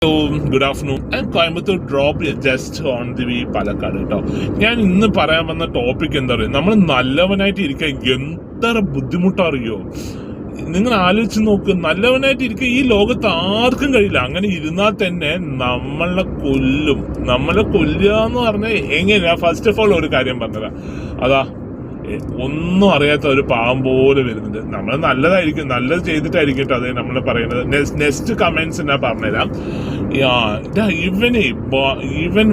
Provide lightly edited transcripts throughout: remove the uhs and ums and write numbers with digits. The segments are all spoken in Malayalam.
Good afternoon. Coimbatore drop just on the we Palakkad കേട്ടോ. ഞാൻ ഇന്ന് പറയാൻ വന്ന ടോപ്പിക് എന്താ പറയുക, നമ്മൾ നല്ലവനായിട്ട് ഇരിക്കാൻ എത്ര ബുദ്ധിമുട്ടറിയോ. നിങ്ങൾ ആലോചിച്ച് നോക്ക്, നല്ലവനായിട്ട് ഇരിക്കുക ഈ ലോകത്ത് ആർക്കും കഴിയില്ല. അങ്ങനെ ഇരുന്നാൽ തന്നെ നമ്മളെ കൊല്ലുക എന്ന് പറഞ്ഞാൽ എങ്ങനെയാ? ഫസ്റ്റ് ഓഫ് ഓൾ ഒരു കാര്യം പറഞ്ഞതാ, അതാ ഒന്നും അറിയാത്ത ഒരു പാവം പോലെ വരുന്നുണ്ട്. നമ്മൾ നല്ലതായിരിക്കും, നല്ലത് ചെയ്തിട്ടായിരിക്കും കേട്ടോ അതേ നമ്മൾ പറയുന്നത്. നെക്സ്റ്റ് കമന്റ്സ് ഞാൻ പറഞ്ഞുതരാം. ഇവൻ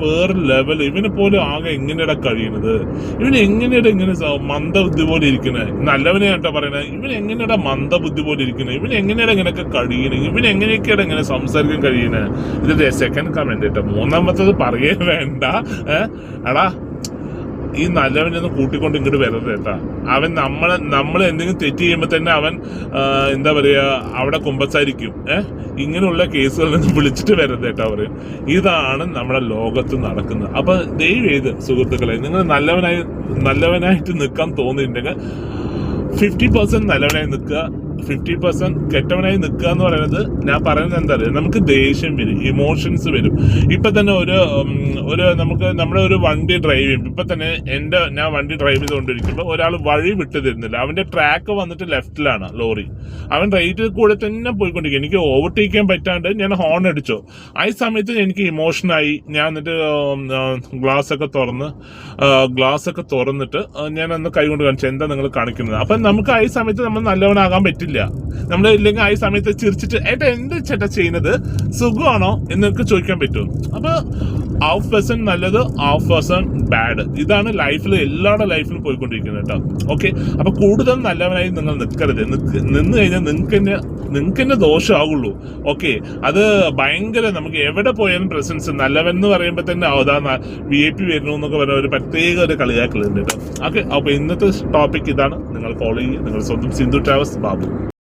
വേറെ ലെവൽ, ഇവനെ പോലെ ആകെ എങ്ങനെയാ കഴിയുന്നത്, ഇവൻ എങ്ങനെയാ ഇങ്ങനെ മന്ദബുദ്ധി പോലെ ഇരിക്കുന്നത്. നല്ലവനെ കേട്ടോ പറയണത്, ഇവൻ എങ്ങനെയാ മന്ദബുദ്ധി പോലെ ഇരിക്കുന്നത്, ഇവൻ എങ്ങനെയാ ഇങ്ങനെയൊക്കെ കഴിയുന്നത്, ഇവൻ എങ്ങനെയൊക്കെയാണ് ഇങ്ങനെ സംസാരിക്കാൻ കഴിയുന്നത്. ഇത് സെക്കൻഡ് കമന്റ് കേട്ടോ. മൂന്നാമത്തത് പറയേ വേണ്ട. എടാ, ഈ നല്ലവനൊന്നും കൂട്ടിക്കൊണ്ട് ഇങ്ങോട്ട് വരരുത് കേട്ടാ. അവൻ നമ്മൾ എന്തെങ്കിലും തെറ്റ് ചെയ്യുമ്പോൾ തന്നെ അവൻ എന്താ പറയാ അവിടെ കുമ്പസാരിക്കും. ഇങ്ങനെയുള്ള കേസുകളിൽ നിന്ന് വിളിച്ചിട്ട് വരരുത് കേട്ടോ അവർ. ഇതാണ് നമ്മുടെ ലോകത്ത് നടക്കുന്നത്. അപ്പൊ ദയവ് ചെയ്ത് സുഹൃത്തുക്കളെ, നിങ്ങൾ നല്ലവനായിട്ട് നിൽക്കാൻ തോന്നിയിട്ടുണ്ടെങ്കിൽ 50% നല്ലവനായി നിൽക്കുക, 50% കെട്ടവനായി നിൽക്കുക എന്ന് പറയുന്നത്. ഞാൻ പറയുന്നത് എന്താ പറയുക, നമുക്ക് ദേഷ്യം വരും, ഇമോഷൻസ് വരും. ഇപ്പൊ തന്നെ നമ്മുടെ ഒരു വണ്ടി ഡ്രൈവ് ചെയ്യും. ഇപ്പൊ തന്നെ ഞാൻ വണ്ടി ഡ്രൈവ് ചെയ്തുകൊണ്ടിരിക്കുമ്പോൾ ഒരാൾ വഴി വിട്ടു തരുന്നില്ല. അവന്റെ ട്രാക്ക് വന്നിട്ട് ലെഫ്റ്റിലാണ് ലോറി. അവൻ റൈറ്റിൽ കൂടെ തന്നെ പോയിക്കൊണ്ടിരിക്കും. എനിക്ക് ഓവർടേക്ക് ചെയ്യാൻ പറ്റാണ്ട് ഞാൻ ഹോൺ അടിച്ചു. ആ സമയത്ത് എനിക്ക് ഇമോഷനായി. ഞാൻ എന്നിട്ട് ഗ്ലാസ് ഒക്കെ തുറന്നിട്ട് ഞാൻ അന്ന് കൈ കൊണ്ട് കാണിച്ചു, എന്താ നിങ്ങൾ കാണിക്കുന്നത്. അപ്പൊ നമുക്ക് ആ സമയത്ത് നമ്മൾ നല്ലവനാകാൻ പറ്റില്ല. നമ്മൾ ഇല്ലെങ്കിൽ ആ സമയത്ത് ചിരിച്ചിട്ട് എന്താ ചേട്ടാ ചെയ്യുന്നത്, സുഖമാണോ എന്നൊക്കെ ചോദിക്കാൻ പറ്റും. അപ്പൊ 1/2% നല്ലത്, 1/2% ബാഡ്. ഇതാണ് ലൈഫിൽ, എല്ലാവരുടെ ലൈഫിലും പോയിക്കൊണ്ടിരിക്കുന്നത് കേട്ടോ. ഓക്കെ, അപ്പൊ കൂടുതൽ നല്ലവനായി നിങ്ങൾ നിൽക്കരുത്. നിന്ന് കഴിഞ്ഞാൽ നിങ്ങൾക്ക് തന്നെ ദോഷമാകുള്ളൂ. ഓക്കെ, അത് ഭയങ്കര, നമുക്ക് എവിടെ പോയാലും പ്രസൻസ്. നല്ലവൻ എന്ന് പറയുമ്പോൾ തന്നെ VIP വരുന്നു എന്നൊക്കെ പറയുന്ന ഒരു പ്രത്യേക ഒരു കളിയാക്കലുണ്ട് കേട്ടോ. ഓക്കെ, അപ്പൊ ഇന്നത്തെ ടോപ്പിക് ഇതാണ്. നിങ്ങൾ ഫോളോ ചെയ്യുക. നിങ്ങൾ സ്വന്തം സിന്ധു ട്രാവൽസ് ബാബു.